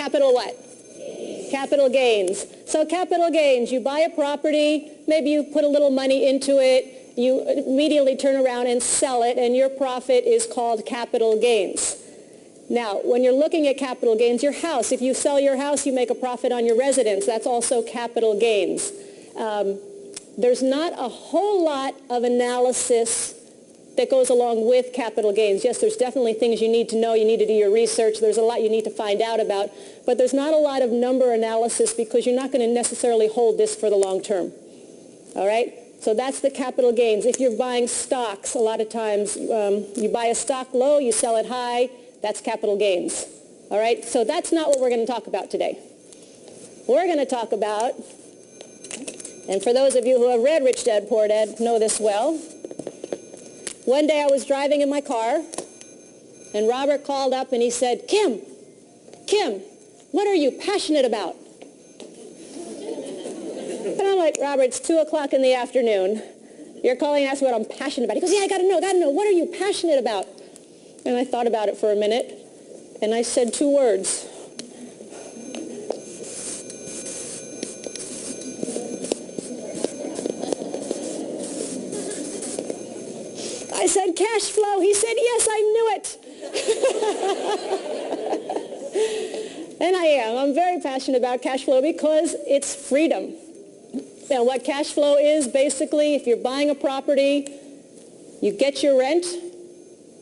Capital what? Capital gains. So capital gains, you buy a property, maybe you put a little money into it, you immediately turn around and sell it, and your profit is called capital gains. Now, when you're looking at capital gains, your house, if you sell your house, you make a profit on your residence. That's also capital gains. There's not a whole lot of analysis that goes along with capital gains. Yes, there's definitely things you need to know. You need to do your research. There's a lot you need to find out about. But there's not a lot of number analysis because you're not going to necessarily hold this for the long term. All right? So that's the capital gains. If you're buying stocks, a lot of times you buy a stock low, you sell it high. That's capital gains. All right? So that's not what we're going to talk about today. We're going to talk about, and for those of you who have read Rich Dad, Poor Dad know this well, one day I was driving in my car, and Robert called up and he said, Kim, what are you passionate about? And I'm like, Robert, it's 2 o'clock in the afternoon. You're calling and asking what I'm passionate about. He goes, yeah, I gotta know. What are you passionate about? And I thought about it for a minute, and I said 2 words. I said, cash flow. He said, yes, I knew it. And I am. I'm very passionate about cash flow because it's freedom. Now, what cash flow is, basically, if you're buying a property, you get your rent.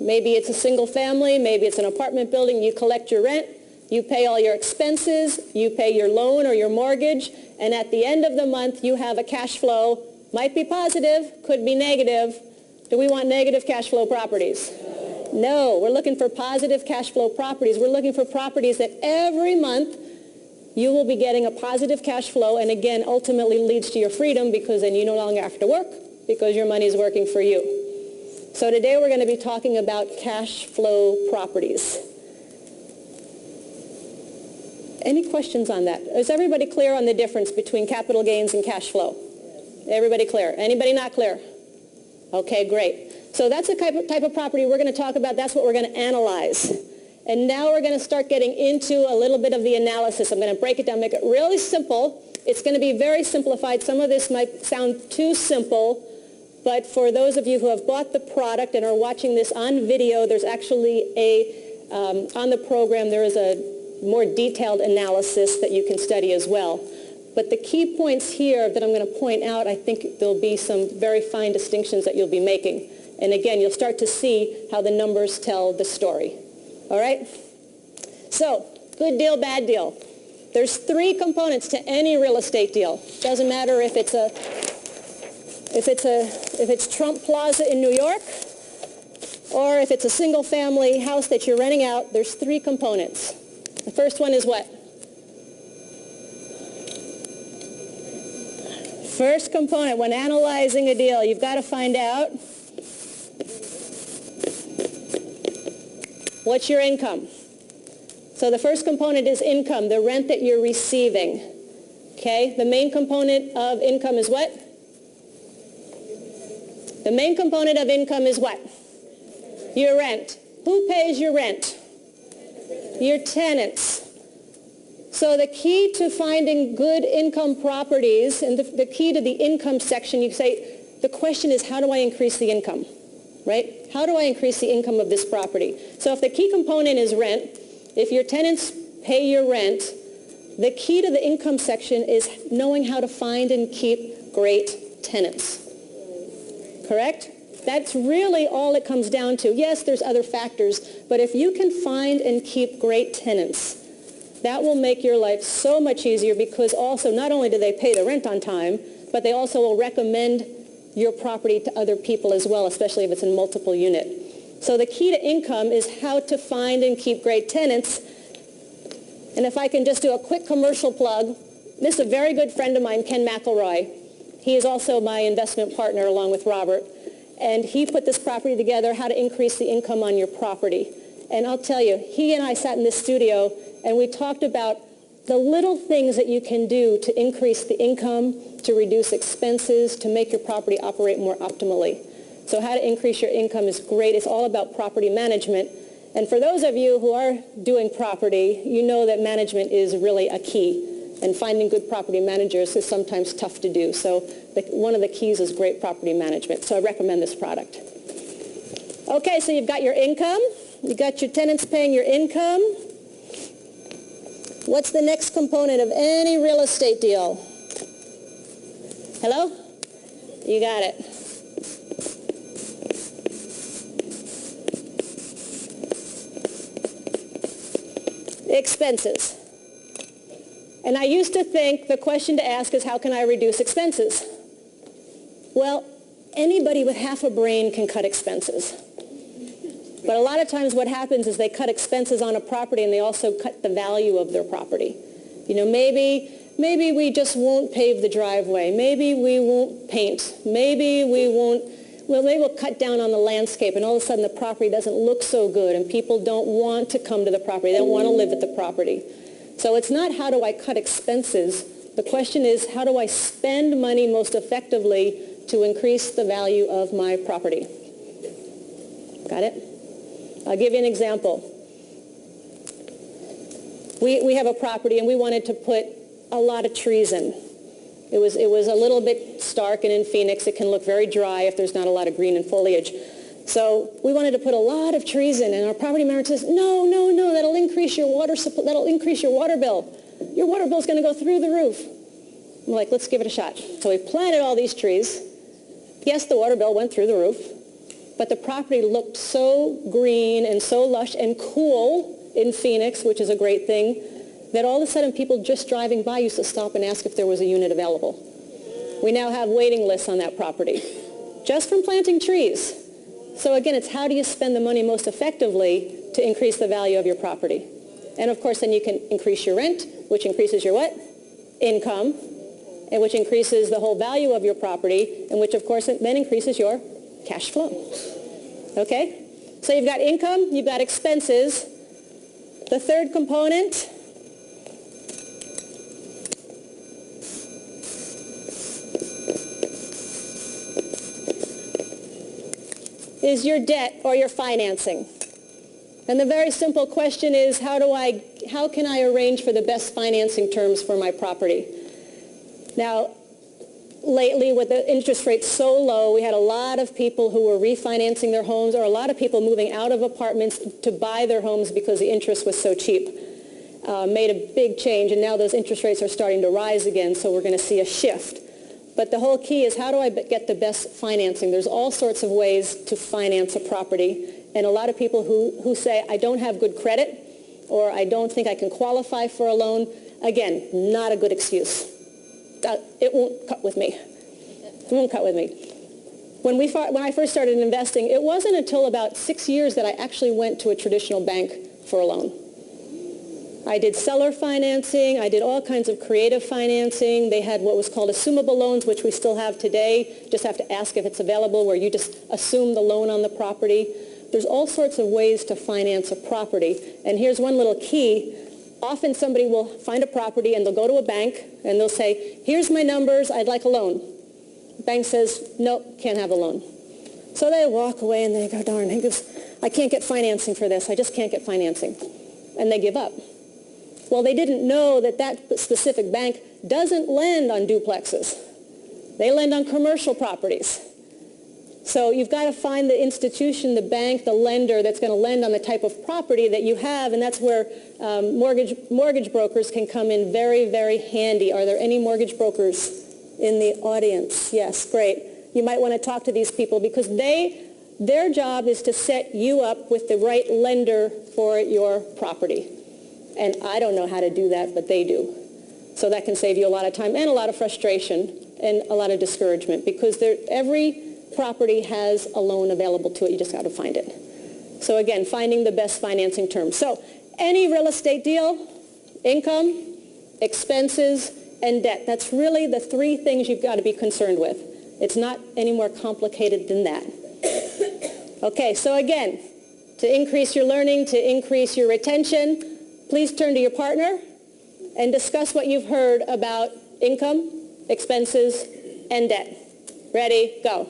Maybe it's a single family. Maybe it's an apartment building. You collect your rent. You pay all your expenses. You pay your loan or your mortgage. And at the end of the month, you have a cash flow. Might be positive, could be negative. Do we want negative cash flow properties? No, we're looking for positive cash flow properties. We're looking for properties that every month you will be getting a positive cash flow, and again, ultimately leads to your freedom because then you no longer have to work because your money is working for you. So today we're going to be talking about cash flow properties. Any questions on that? Is everybody clear on the difference between capital gains and cash flow? Everybody clear? Anybody not clear? Okay, great. So that's the type of property we're going to talk about. That's what we're going to analyze. And now we're going to start getting into a little bit of the analysis. I'm going to break it down, make it really simple. It's going to be very simplified. Some of this might sound too simple, but for those of you who have bought the product and are watching this on video, there's actually on the program, there is a more detailed analysis that you can study as well. But the key points here that I'm going to point out, I think there'll be some very fine distinctions that you'll be making. And again, you'll start to see how the numbers tell the story. All right? So, good deal, bad deal. There's 3 components to any real estate deal. Doesn't matter if it's Trump Plaza in New York, or if it's a single family house that you're renting out, there's 3 components. The first one is what? First component, when analyzing a deal, you've got to find out what's your income. So the first component is income, the rent that you're receiving. Okay, the main component of income is what? The main component of income is what? Your rent. Who pays your rent? Your tenants. So the key to finding good income properties, and the key to the income section, you say, the question is, how do I increase the income, right? How do I increase the income of this property? So if the key component is rent, if your tenants pay your rent, the key to the income section is knowing how to find and keep great tenants. Correct? That's really all it comes down to. Yes, there's other factors, but if you can find and keep great tenants, that will make your life so much easier because also not only do they pay the rent on time, but they also will recommend your property to other people as well, especially if it's in multiple unit. So the key to income is how to find and keep great tenants. And if I can just do a quick commercial plug, this is a very good friend of mine, Ken McElroy. He is also my investment partner along with Robert. And he put this property together, how to increase the income on your property. And I'll tell you, he and I sat in this studio and we talked about the little things that you can do to increase the income, to reduce expenses, to make your property operate more optimally. So how to increase your income is great. It's all about property management. And for those of you who are doing property, you know that management is really a key. And finding good property managers is sometimes tough to do. So one of the keys is great property management. So I recommend this product. Okay, so you've got your income. You've got your tenants paying your income. What's the next component of any real estate deal? Hello? You got it. Expenses. And I used to think the question to ask is, how can I reduce expenses? Well, anybody with half a brain can cut expenses. But a lot of times what happens is they cut expenses on a property and they also cut the value of their property. You know, maybe we just won't pave the driveway. Maybe we won't paint. Maybe we'll cut down on the landscape, and all of a sudden the property doesn't look so good and people don't want to come to the property. They don't want to live at the property. So it's not how do I cut expenses. The question is, how do I spend money most effectively to increase the value of my property? Got it? I'll give you an example. We have a property and we wanted to put a lot of trees in. It was a little bit stark, and in Phoenix it can look very dry if there's not a lot of green and foliage. So we wanted to put a lot of trees in, and our property manager says, no, that'll increase your water supply, that'll increase your water bill. Your water bill's going to go through the roof. I'm like, let's give it a shot. So we planted all these trees. Yes, the water bill went through the roof, but the property looked so green and so lush and cool in Phoenix, which is a great thing, that all of a sudden people just driving by used to stop and ask if there was a unit available. We now have waiting lists on that property, just from planting trees. So again, it's how do you spend the money most effectively to increase the value of your property? And of course, then you can increase your rent, which increases your what? Income, and which increases the whole value of your property, and which of course then increases your cash flow. Okay? So you've got income, you've got expenses. The third component is your debt or your financing. And the very simple question is, how can I arrange for the best financing terms for my property? Now, lately with the interest rates so low, we had a lot of people who were refinancing their homes, or a lot of people moving out of apartments to buy their homes because the interest was so cheap. Made a big change, and now those interest rates are starting to rise again, so we're going to see a shift. But the whole key is, how do I get the best financing? There's all sorts of ways to finance a property. And a lot of people who say, I don't have good credit, or I don't think I can qualify for a loan, again, not a good excuse. It won't cut with me. It won't cut with me. When I first started investing, it wasn't until about 6 years that I actually went to a traditional bank for a loan. I did seller financing. I did all kinds of creative financing. They had what was called assumable loans, which we still have today. Just have to ask if it's available, where you just assume the loan on the property. There's all sorts of ways to finance a property. And here's one little key. Often somebody will find a property and they'll go to a bank and they'll say, here's my numbers, I'd like a loan. The bank says, nope, can't have a loan. So they walk away and they go, darn, I can't get financing for this. I just can't get financing. And they give up. Well, they didn't know that that specific bank doesn't lend on duplexes. They lend on commercial properties. So you've got to find the institution, the bank, the lender that's going to lend on the type of property that you have, and that's where mortgage brokers can come in very, very handy. Are there any mortgage brokers in the audience? Yes, great. You might want to talk to these people, because their job is to set you up with the right lender for your property. And I don't know how to do that, but they do. So that can save you a lot of time and a lot of frustration and a lot of discouragement, because every property has a loan available to it. You just got to find it. So again, finding the best financing terms. So any real estate deal, income, expenses, and debt. That's really the three things you've got to be concerned with. It's not any more complicated than that. Okay, so again, to increase your learning, to increase your retention, please turn to your partner and discuss what you've heard about income, expenses, and debt. Ready, go.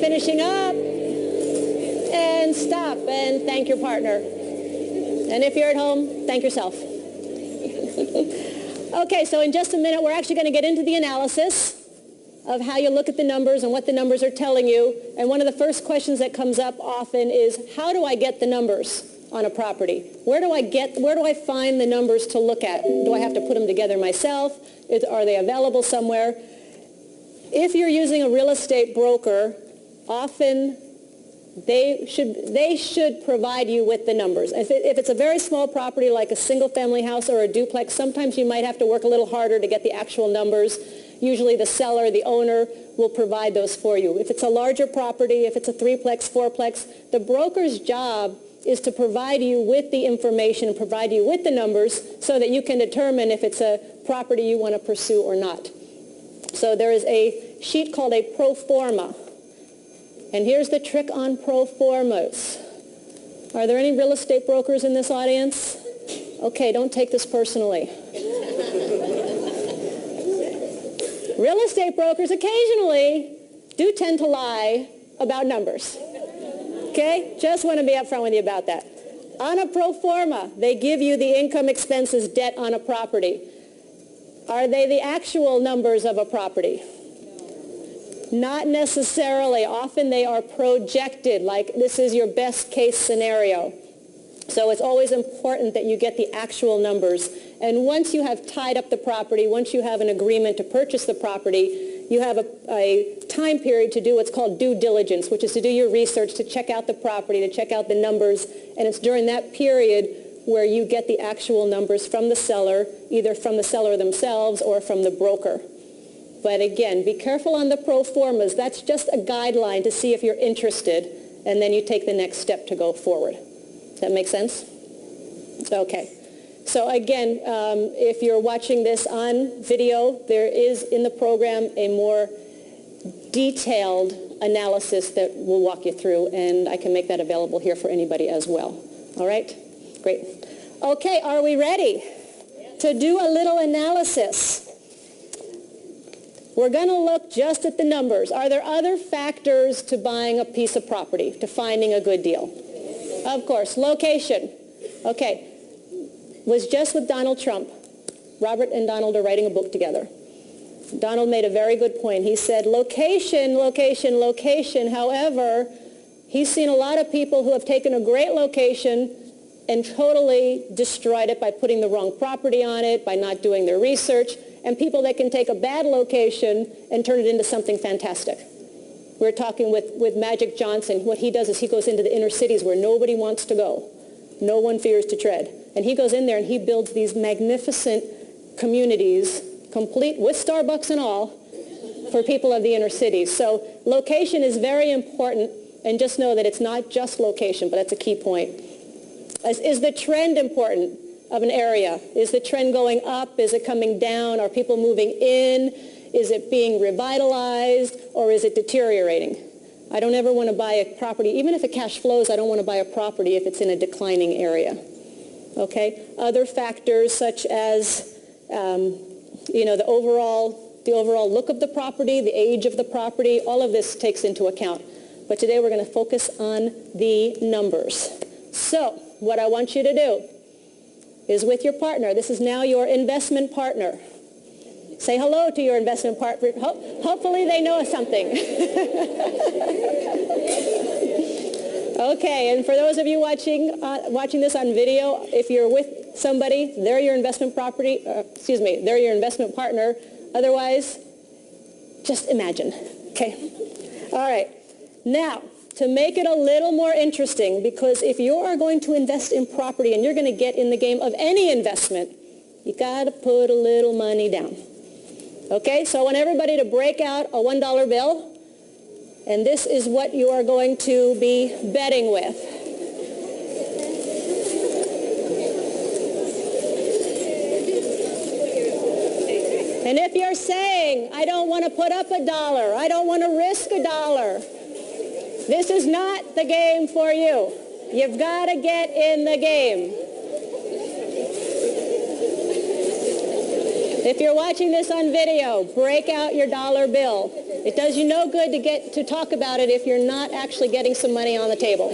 finishing up. And stop and thank your partner. And if you're at home, thank yourself. Okay, so in just a minute, we're actually going to get into the analysis of how you look at the numbers and what the numbers are telling you. And one of the first questions that comes up often is, how do I get the numbers on a property? Where do I find the numbers to look at? Do I have to put them together myself? Are they available somewhere? If you're using a real estate broker, often they should provide you with the numbers. If it's a very small property like a single-family house or a duplex, sometimes you might have to work a little harder to get the actual numbers. Usually the seller, the owner, will provide those for you. If it's a larger property, if it's a threeplex, fourplex, the broker's job is to provide you with the information, provide you with the numbers so that you can determine if it's a property you want to pursue or not. So there is a sheet called a pro forma. And here's the trick on pro formas. Are there any real estate brokers in this audience? Okay, don't take this personally. Real estate brokers occasionally do tend to lie about numbers. Okay? Just want to be upfront with you about that. On a pro forma, they give you the income, expenses, debt on a property. Are they the actual numbers of a property? Not necessarily. Often they are projected, like this is your best case scenario. So it's always important that you get the actual numbers. And once you have tied up the property, once you have an agreement to purchase the property, you have a time period to do what's called due diligence, which is to do your research, to check out the property, to check out the numbers. And it's during that period where you get the actual numbers from the seller, either from the seller themselves or from the broker. But again, be careful on the pro formas. That's just a guideline to see if you're interested, and then you take the next step to go forward. Does that make sense? Okay. So again, if you're watching this on video, there is in the program a more detailed analysis that we'll walk you through, and I can make that available here for anybody as well. All right? Great. Okay, are we ready to do a little analysis? We're going to look just at the numbers. Are there other factors to buying a piece of property, to finding a good deal? Of course. Location. Okay. Was just with Donald Trump. Robert and Donald are writing a book together. Donald made a very good point. He said, location, location, location. However, he's seen a lot of people who have taken a great location and totally destroyed it by putting the wrong property on it, by not doing their research, and people that can take a bad location and turn it into something fantastic. We were talking with Magic Johnson. What he does is he goes into the inner cities where nobody wants to go. No one fears to tread. And he goes in there and he builds these magnificent communities, complete with Starbucks and all, for people of the inner cities. So location is very important, and just know that it's not just location, but that's a key point. Is the trend important of an area? Is the trend going up? Is it coming down? Are people moving in? Is it being revitalized, or is it deteriorating? I don't ever want to buy a property, even if it cash flows, I don't want to buy a property if it's in a declining area. Okay? Other factors such as, the overall look of the property, the age of the property, all of this takes into account. But today we're going to focus on the numbers. So, what I want you to do is with your partner. This is now your investment partner. Say hello to your investment partner. Hopefully they know something. Okay, and for those of you watching this on video, if you're with somebody, they're your investment they're your investment partner. Otherwise, just imagine. Okay. All right. Now, to make it a little more interesting, because if you are going to invest in property and you're going to get in the game of any investment, you got to put a little money down. Okay, so I want everybody to break out a $1 bill, and this is what you are going to be betting with. And if you're saying, I don't want to put up $1, I don't want to risk $1, this is not the game for you. You've got to get in the game. If you're watching this on video, break out your dollar bill. It does you no good to get to talk about it if you're not actually getting some money on the table.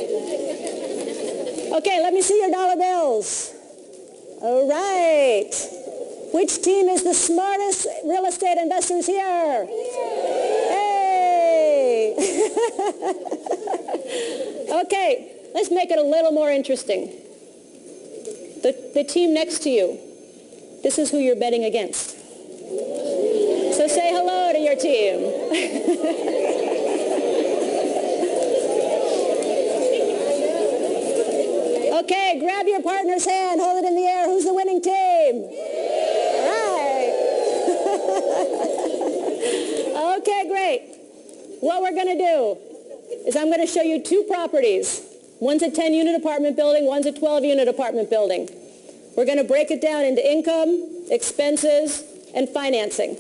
Okay, let me see your dollar bills. All right. Which team is the smartest real estate investors here? Hey! Okay, let's make it a little more interesting. The team next to you, this is who you're betting against. So say hello to your team. Okay, grab your partner's hand, hold it in the air. Who's the winning team? All right. Okay, great. What we're going to do is I'm going to show you two properties. One's a 10-unit apartment building, one's a 12-unit apartment building. We're going to break it down into income, expenses, and financing.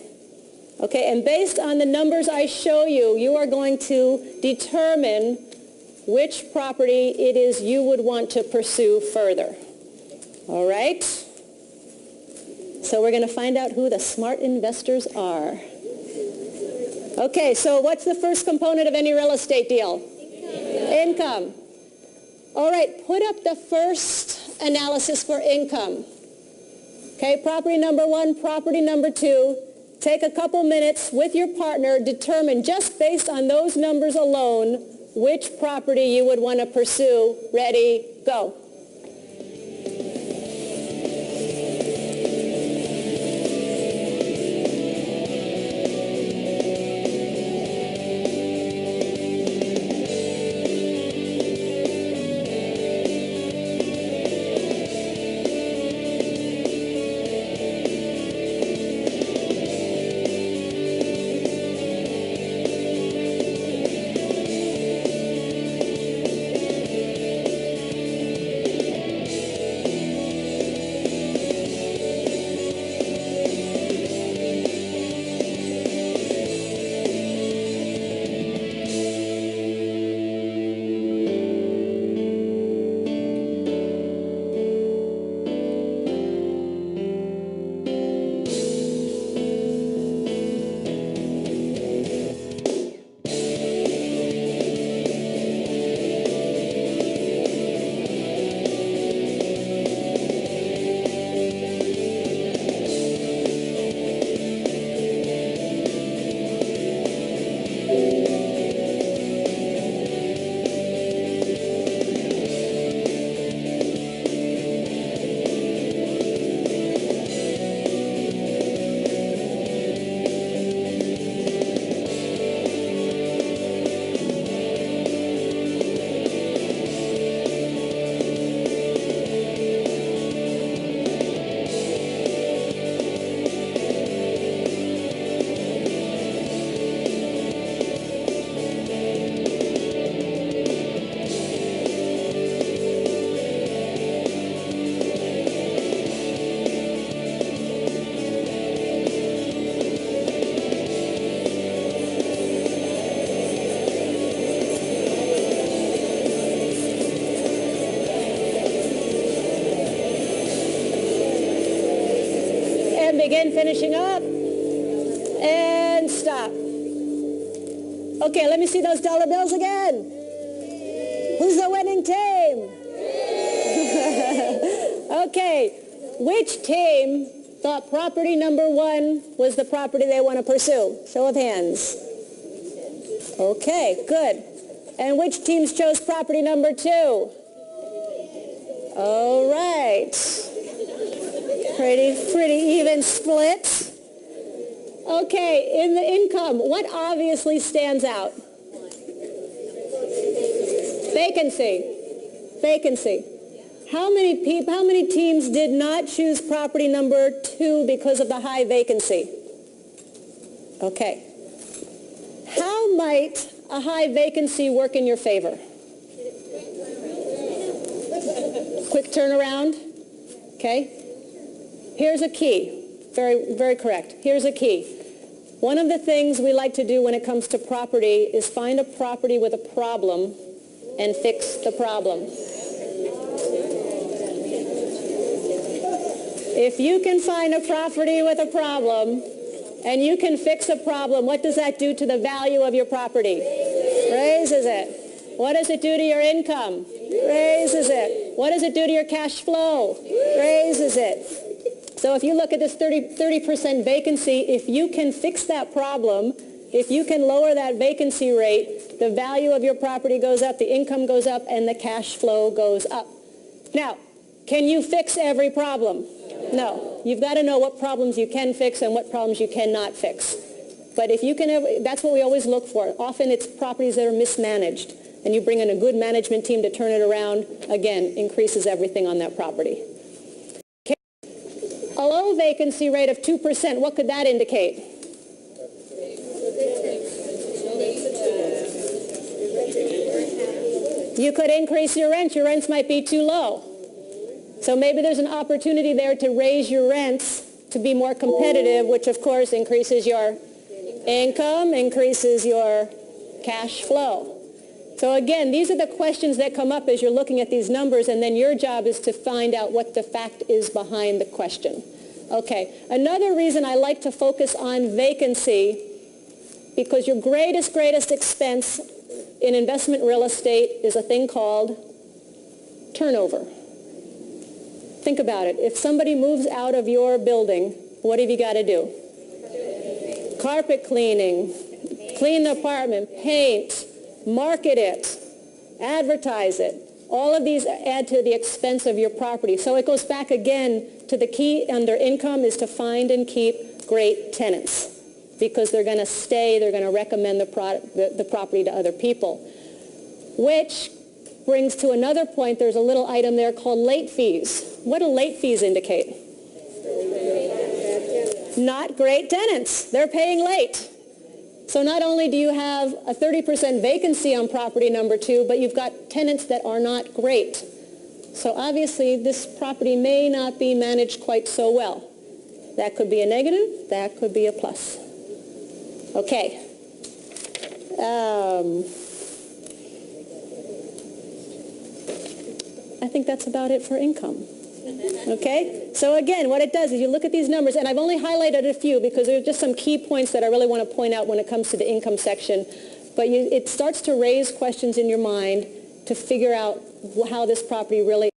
Okay, and based on the numbers I show you, you are going to determine which property it is you would want to pursue further. All right? So we're going to find out who the smart investors are. Okay, so what's the first component of any real estate deal? Income. All right, put up the first analysis for income. Okay, property number one, property number two. Take a couple minutes with your partner, determine just based on those numbers alone which property you would want to pursue. Ready, go. Begin finishing up and stop. Okay, let me see those dollar bills again. Who's the winning team? Okay, which team thought property number one was the property they want to pursue? Show of hands. Okay, good. And which teams chose property number two? All right. Pretty even split. Okay, in the income, what obviously stands out? Vacancy. Vacancy. How many teams did not choose property number two because of the high vacancy? Okay. How might a high vacancy work in your favor? Quick turnaround. Okay. Here's a key. Very, very correct. Here's a key. One of the things we like to do when it comes to property is find a property with a problem and fix the problem. If you can find a property with a problem and you can fix a problem, what does that do to the value of your property? Raises it. What does it do to your income? Raises it. What does it do to your cash flow? Raises it. So if you look at this 30% vacancy, if you can fix that problem, if you can lower that vacancy rate, the value of your property goes up, the income goes up, and the cash flow goes up. Now, can you fix every problem? No. You've got to know what problems you can fix and what problems you cannot fix. But if you can, that's what we always look for. Often it's properties that are mismanaged, and you bring in a good management team to turn it around, again, increases everything on that property. Okay. A low vacancy rate of 2%, what could that indicate? You could increase your rent. Your rents might be too low. So maybe there's an opportunity there to raise your rents to be more competitive, which of course increases your income, increases your cash flow. So again, these are the questions that come up as you're looking at these numbers, and then your job is to find out what the fact is behind the question. Okay, another reason I like to focus on vacancy, because your greatest expense in investment real estate is a thing called turnover. Think about it. If somebody moves out of your building, what have you got to do? Carpet cleaning, clean the apartment, paint, market it, advertise it. All of these add to the expense of your property. So it goes back again to the key under income is to find and keep great tenants, because they're going to stay, they're going to recommend the property to other people. Which brings to another point, there's a little item there called late fees. What do late fees indicate? Not great tenants. They're paying late. So not only do you have a 30% vacancy on property number 2, but you've got tenants that are not great. So obviously this property may not be managed quite so well. That could be a negative, that could be a plus. Okay. I think that's about it for income. Okay? So again, what it does is you look at these numbers, and I've only highlighted a few because there are just some key points that I really want to point out when it comes to the income section. But it starts to raise questions in your mind to figure out how this property really